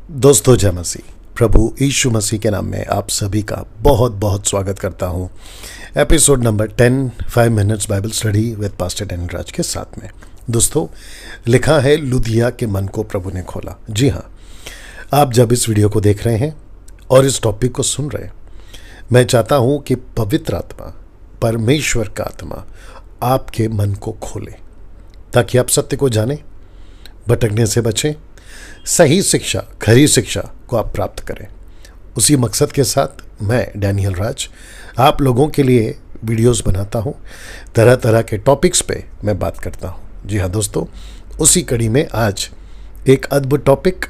दोस्तों, जय मसीह। प्रभु यीशु मसीह के नाम में आप सभी का बहुत बहुत स्वागत करता हूं। Episode number 10 5 minutes Bible study with pastor Daniel Raj के साथ में। दोस्तों, लिखा है लुदिया के मन को प्रभु ने खोला। जी हाँ, आप जब इस वीडियो को देख रहे हैं और इस टॉपिक को सुन रहे हैं, मैं चाहता हूं कि पवित्र आत्मा, परमेश्वर का आत्मा आपके मन को खोले ताकि आप सत्य को जानें, भटकने से बचें, सही शिक्षा, खरी शिक्षा को आप प्राप्त करें। उसी मकसद के साथ मैं डैनियल राज आप लोगों के लिए वीडियोस बनाता हूं। तरह तरह के टॉपिक्स पे मैं बात करता हूं। जी हाँ दोस्तों, उसी कड़ी में आज एक अद्भुत टॉपिक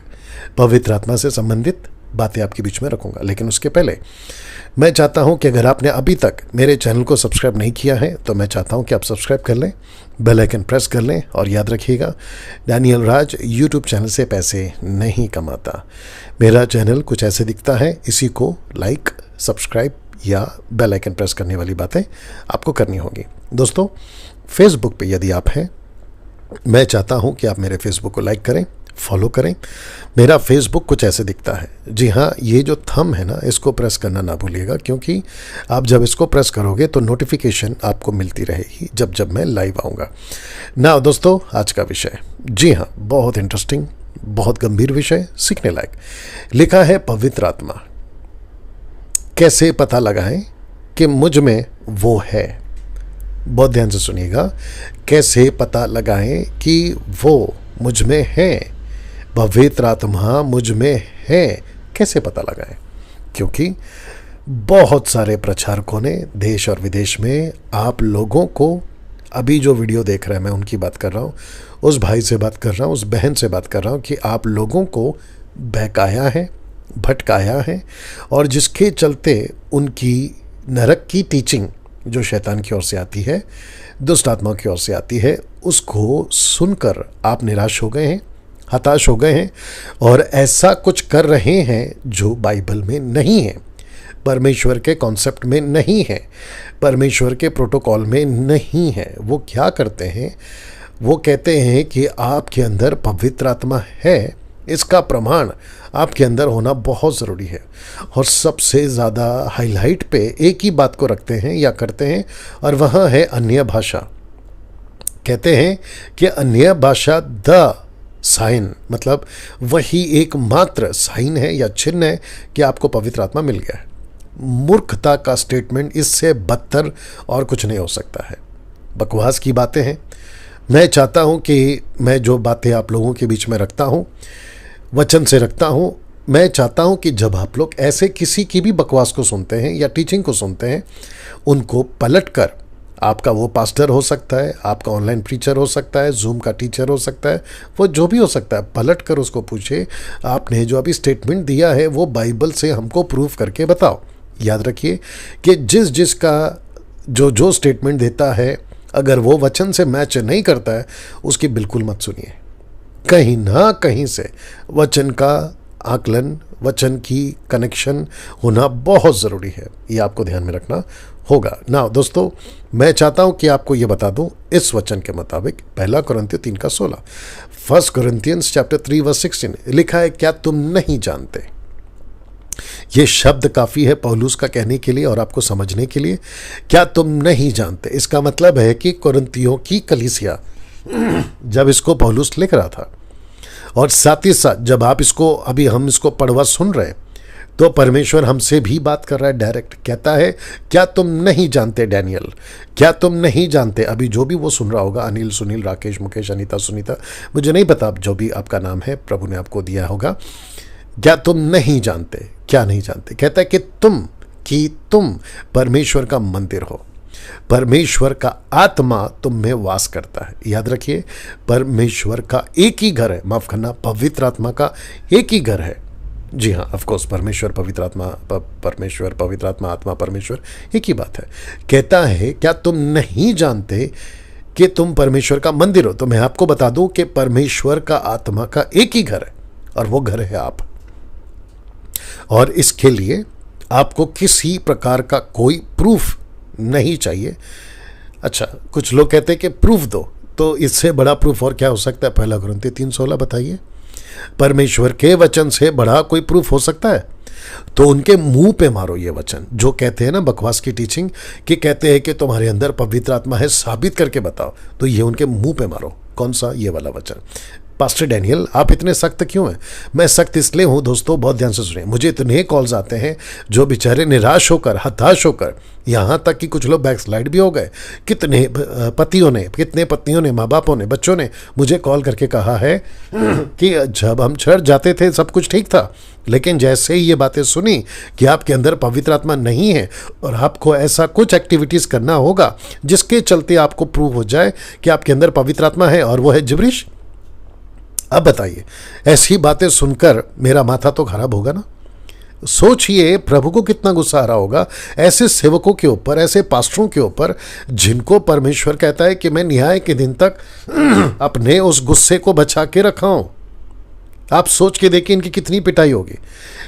पवित्र आत्मा से संबंधित बातें आपके बीच में रखूंगा। लेकिन उसके पहले मैं चाहता हूं कि अगर आपने अभी तक मेरे चैनल को सब्सक्राइब नहीं किया है तो मैं चाहता हूं कि आप सब्सक्राइब कर लें, बेल आइकन प्रेस कर लें। और याद रखिएगा, डैनियल राज यूट्यूब चैनल से पैसे नहीं कमाता। मेरा चैनल कुछ ऐसे दिखता है, इसी को लाइक, सब्सक्राइब या बेल आइकन प्रेस करने वाली बातें आपको करनी होगी। दोस्तों, फेसबुक पे यदि आप हैं, मैं चाहता हूं कि आप मेरे फेसबुक को लाइक करें, फॉलो करें। मेरा फेसबुक कुछ ऐसे दिखता है। जी हाँ, ये जो थंब है ना, इसको प्रेस करना ना भूलिएगा, क्योंकि आप जब इसको प्रेस करोगे तो नोटिफिकेशन आपको मिलती रहेगी जब जब मैं लाइव आऊँगा ना। दोस्तों, आज का विषय, जी हाँ, बहुत इंटरेस्टिंग, बहुत गंभीर विषय, सीखने लायक। लिखा है पवित्र आत्मा कैसे पता लगाएं कि मुझ में वो है। बहुत ध्यान से सुनिएगा, कैसे पता लगाएं कि वो मुझ में है। पवित्र आत्मा मुझ में है, कैसे पता लगाएं? क्योंकि बहुत सारे प्रचारकों ने देश और विदेश में आप लोगों को, अभी जो वीडियो देख रहे हैं मैं उनकी बात कर रहा हूँ, उस भाई से बात कर रहा हूँ, उस बहन से बात कर रहा हूँ कि आप लोगों को बहकाया है, भटकाया है, और जिसके चलते उनकी नरक की टीचिंग जो शैतान की ओर से आती है, दुष्ट आत्माओं की ओर से आती है, उसको सुनकर आप निराश हो गए हैं, हताश हो गए हैं और ऐसा कुछ कर रहे हैं जो बाइबल में नहीं है, परमेश्वर के कॉन्सेप्ट में नहीं है, परमेश्वर के प्रोटोकॉल में नहीं है। वो क्या करते हैं? वो कहते हैं कि आपके अंदर पवित्र आत्मा है, इसका प्रमाण आपके अंदर होना बहुत ज़रूरी है। और सबसे ज़्यादा हाईलाइट पे एक ही बात को रखते हैं या करते हैं, और वह है अन्य भाषा। कहते हैं कि अन्य भाषा द साइन, मतलब वही एकमात्र साइन है या चिन्ह है कि आपको पवित्र आत्मा मिल गया है। मूर्खता का स्टेटमेंट इससे बदतर और कुछ नहीं हो सकता है। बकवास की बातें हैं। मैं चाहता हूं कि मैं जो बातें आप लोगों के बीच में रखता हूं, वचन से रखता हूं, मैं चाहता हूं कि जब आप लोग ऐसे किसी की भी बकवास को सुनते हैं या टीचिंग को सुनते हैं, उनको पलट कर, आपका वो पास्टर हो सकता है, आपका ऑनलाइन प्रीचर हो सकता है, जूम का टीचर हो सकता है, वो जो भी हो सकता है, पलट कर उसको पूछे, आपने जो अभी स्टेटमेंट दिया है वो बाइबल से हमको प्रूफ करके बताओ। याद रखिए कि जिसका जो स्टेटमेंट देता है, अगर वो वचन से मैच नहीं करता है, उसकी बिल्कुल मत सुनिए। कहीं ना कहीं से वचन का आकलन, वचन की कनेक्शन होना बहुत ज़रूरी है। ये आपको ध्यान में रखना होगा ना। दोस्तों, मैं चाहता हूं कि आपको ये बता दूं इस वचन के मुताबिक, 1 कोरिन्थियों 3:16, 1 कोरिन्थियंस चैप्टर 3:16 लिखा है, क्या तुम नहीं जानते? ये शब्द काफ़ी है पौलुस का कहने के लिए और आपको समझने के लिए। क्या तुम नहीं जानते? इसका मतलब है कि कोरिन्थियों की कलीसिया, जब इसको पौलुस लिख रहा था, और साथ ही साथ जब आप इसको, अभी हम इसको पढ़वा सुन रहे हैं, तो परमेश्वर हमसे भी बात कर रहा है डायरेक्ट। कहता है, क्या तुम नहीं जानते डैनियल? क्या तुम नहीं जानते? अभी जो भी वो सुन रहा होगा, अनिल, सुनील, राकेश, मुकेश, अनीता, सुनीता, मुझे नहीं पता जो भी आपका नाम है, प्रभु ने आपको दिया होगा। क्या तुम नहीं जानते? क्या नहीं जानते? कहता है कि तुम परमेश्वर का मंदिर हो, परमेश्वर का आत्मा तुम में वास करता है। याद रखिए, परमेश्वर का एक ही घर है, माफ करना, पवित्र आत्मा का एक ही घर है। जी हाँ, ऑफ कोर्स, परमेश्वर, पवित्र आत्मा, परमेश्वर, पवित्र आत्मा, आत्मा, परमेश्वर, एक ही बात है। कहता है, क्या तुम नहीं जानते कि तुम परमेश्वर का मंदिर हो? तो मैं आपको बता दूं कि परमेश्वर का आत्मा का एक ही घर है, और वो घर है आप। और इसके लिए आपको किसी प्रकार का कोई प्रूफ नहीं चाहिए। अच्छा, कुछ लोग कहते हैं कि प्रूफ दो, तो इससे बड़ा प्रूफ और क्या हो सकता है? 1 कोरिन्थियों 3:16 बताइए। परमेश्वर के वचन से बड़ा कोई प्रूफ हो सकता है? तो उनके मुंह पे मारो ये वचन जो कहते हैं ना बकवास की टीचिंग, कि कहते हैं कि तुम्हारे अंदर पवित्र आत्मा है, साबित करके बताओ। तो ये उनके मुंह पे मारो। कौन सा? ये वाला वचन। पास्टर डैनियल आप इतने सख्त क्यों हैं? मैं सख्त इसलिए हूं दोस्तों, बहुत ध्यान से सुनिए। मुझे इतने कॉल्स आते हैं जो बेचारे निराश होकर, हताश होकर, यहाँ तक कि कुछ लोग बैकस्लाइड भी हो गए। कितने पतियों ने, कितने पत्नियों ने, माँ बापों ने, बच्चों ने मुझे कॉल करके कहा है कि जब हम चर्च जाते थे सब कुछ ठीक था, लेकिन जैसे ही ये बातें सुनी कि आपके अंदर पवित्र आत्मा नहीं है और आपको ऐसा कुछ एक्टिविटीज़ करना होगा जिसके चलते आपको प्रूव हो जाए कि आपके अंदर पवित्र आत्मा है, और वो है जिब्रिश। अब बताइए, ऐसी बातें सुनकर मेरा माथा तो खराब होगा ना। सोचिए प्रभु को कितना गुस्सा आ रहा होगा ऐसे सेवकों के ऊपर, ऐसे पास्टरों के ऊपर, जिनको परमेश्वर कहता है कि मैं न्याय के दिन तक अपने उस गुस्से को बचा के रखा हूं। आप सोच के देखिए इनकी कितनी पिटाई होगी।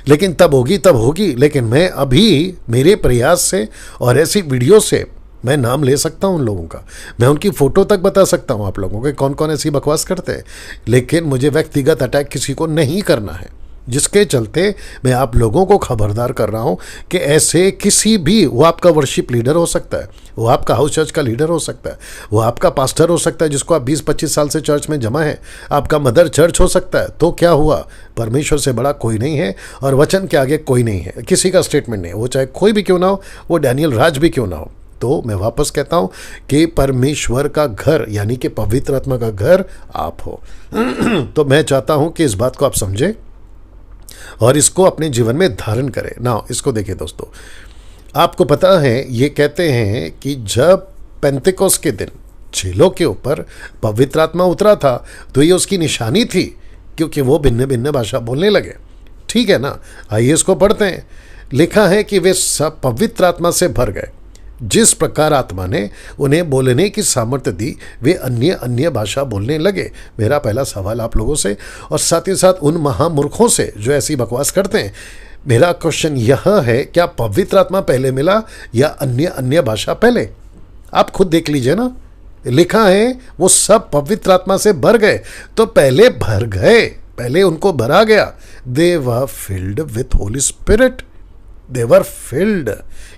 लेकिन तब होगी। लेकिन मैं अभी मेरे प्रयास से और ऐसी वीडियो से मैं नाम ले सकता हूं उन लोगों का, मैं उनकी फ़ोटो तक बता सकता हूं आप लोगों के कौन कौन ऐसी बकवास करते हैं। लेकिन मुझे व्यक्तिगत अटैक किसी को नहीं करना है, जिसके चलते मैं आप लोगों को खबरदार कर रहा हूं कि ऐसे किसी भी, वो आपका वर्शिप लीडर हो सकता है, वो आपका हाउस चर्च का लीडर हो सकता है, वो आपका पास्टर हो सकता है जिसको आप 20-25 साल से चर्च में जमा है, आपका मदर चर्च हो सकता है। तो क्या हुआ? परमेश्वर से बड़ा कोई नहीं है और वचन के आगे कोई नहीं है, किसी का स्टेटमेंट नहीं है, वो चाहे कोई भी क्यों ना हो, वो डैनियल राज भी क्यों ना हो। तो मैं वापस कहता हूं कि परमेश्वर का घर यानी कि पवित्र आत्मा का घर आप हो। तो मैं चाहता हूं कि इस बात को आप समझें और इसको अपने जीवन में धारण करें ना। इसको देखिए दोस्तों, आपको पता है ये कहते हैं कि जब पेंतेकोस्त के दिन चेलों के ऊपर पवित्र आत्मा उतरा था तो ये उसकी निशानी थी, क्योंकि वो भिन्न भिन्न भाषा बोलने लगे। ठीक है ना? आइए इसको पढ़ते हैं। लिखा है कि वे सब पवित्र आत्मा से भर गए, जिस प्रकार आत्मा ने उन्हें बोलने की सामर्थ्य दी वे अन्य अन्य भाषा बोलने लगे। मेरा पहला सवाल आप लोगों से और साथ ही साथ उन महामूर्खों से जो ऐसी बकवास करते हैं, मेरा क्वेश्चन यह है, क्या पवित्र आत्मा पहले मिला या अन्य अन्य भाषा पहले? आप खुद देख लीजिए ना। लिखा है वो सब पवित्र आत्मा से भर गए, तो पहले भर गए, पहले उनको भरा गया। They were filled with Holy Spirit, they were filled.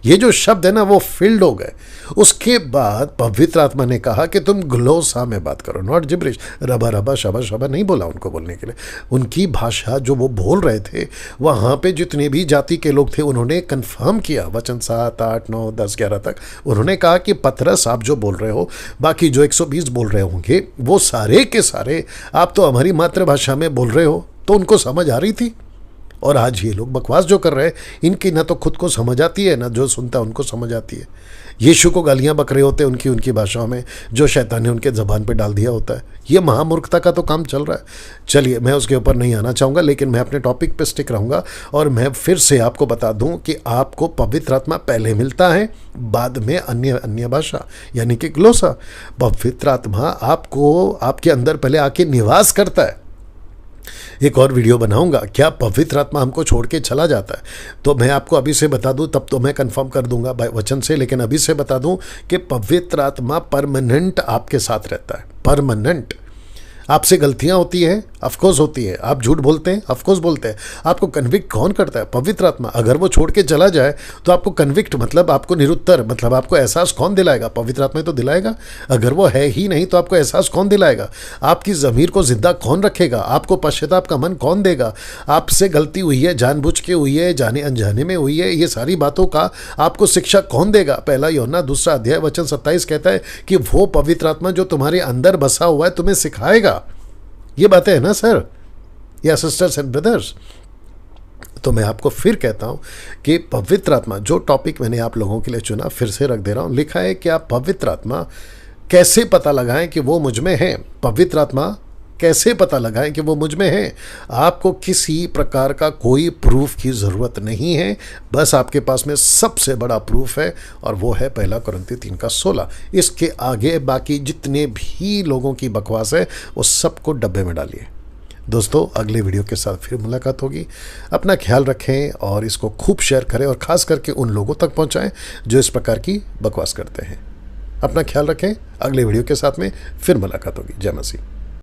ये जो शब्द है ना वो फिल्ड हो गए। उसके बाद पवित्र आत्मा ने कहा कि तुम ग्लोसा में बात करो, नॉट जिब्रिश। रबा रबा शबा शबा नहीं बोला उनको बोलने के लिए। उनकी भाषा जो वो बोल रहे थे, वहाँ पे जितने भी जाति के लोग थे उन्होंने कंफर्म किया। वचन 7, 8, 9, 10, 11 तक उन्होंने कहा कि पतरस आप जो बोल रहे हो, बाकी जो 120 बोल रहे होंगे, वो सारे के सारे आप तो हमारी मातृभाषा में बोल रहे हो। तो उनको समझ आ रही थी। और आज ये लोग बकवास जो कर रहे हैं, इनकी ना तो खुद को समझ आती है, ना जो सुनता है उनको समझ आती है। यीशु को गालियां बक रहे होते हैं उनकी भाषाओं में, जो शैतान ने उनके ज़बान पे डाल दिया होता है। ये महामूर्खता का तो काम चल रहा है। चलिए, मैं उसके ऊपर नहीं आना चाहूँगा, लेकिन मैं अपने टॉपिक पे स्टिक रहूँगा। और मैं फिर से आपको बता दूँ कि आपको पवित्र आत्मा पहले मिलता है, बाद में अन्य अन्य भाषा यानी कि ग्लोसा। पवित्र आत्मा आपको आपके अंदर पहले आके निवास करता है। एक और वीडियो बनाऊंगा, क्या पवित्र आत्मा हमको छोड़ के चला जाता है? तो मैं आपको अभी से बता दूं, तब तो मैं कंफर्म कर दूंगा वचन से, लेकिन अभी से बता दूं कि पवित्र आत्मा परमानेंट आपके साथ रहता है। परमानेंट। आपसे गलतियां होती हैं, ऑफकोर्स होती है। आप झूठ बोलते हैं, ऑफकोर्स बोलते हैं। आपको कन्विक्ट कौन करता है? पवित्र आत्मा। अगर वो छोड़ के चला जाए तो आपको कन्विक्ट मतलब आपको निरुत्तर मतलब आपको एहसास कौन दिलाएगा? पवित्र आत्मा ही तो दिलाएगा। अगर वो है ही नहीं तो आपको एहसास कौन दिलाएगा? आपकी ज़मीर को जिंदा कौन रखेगा? आपको पश्चाताप का मन कौन देगा? आपसे गलती हुई है, जानबूझ के हुई है, जाने अनजाने में हुई है, ये सारी बातों का आपको शिक्षा कौन देगा? पहला यूहन्ना 2 अध्याय वचन 27 कहता है कि वो पवित्र आत्मा जो तुम्हारे अंदर बसा हुआ है तुम्हें सिखाएगा। ये बातें है ना सर या सिस्टर्स एंड ब्रदर्स? तो मैं आपको फिर कहता हूं कि पवित्र आत्मा, जो टॉपिक मैंने आप लोगों के लिए चुना, फिर से रख दे रहा हूं। लिखा है कि आप पवित्र आत्मा कैसे पता लगाएं कि वो मुझ में है? पवित्र आत्मा कैसे पता लगाएं कि वो मुझ में है? आपको किसी प्रकार का कोई प्रूफ की ज़रूरत नहीं है। बस आपके पास में सबसे बड़ा प्रूफ है और वो है 1 कुरिन्थी 3:16। इसके आगे बाकी जितने भी लोगों की बकवास है वो सबको डब्बे में डालिए। दोस्तों, अगले वीडियो के साथ फिर मुलाकात होगी। अपना ख्याल रखें और इसको खूब शेयर करें और ख़ास करके उन लोगों तक पहुंचाएं जो इस प्रकार की बकवास करते हैं। अपना ख्याल रखें। अगले वीडियो के साथ में फिर मुलाकात होगी। जय मसीह।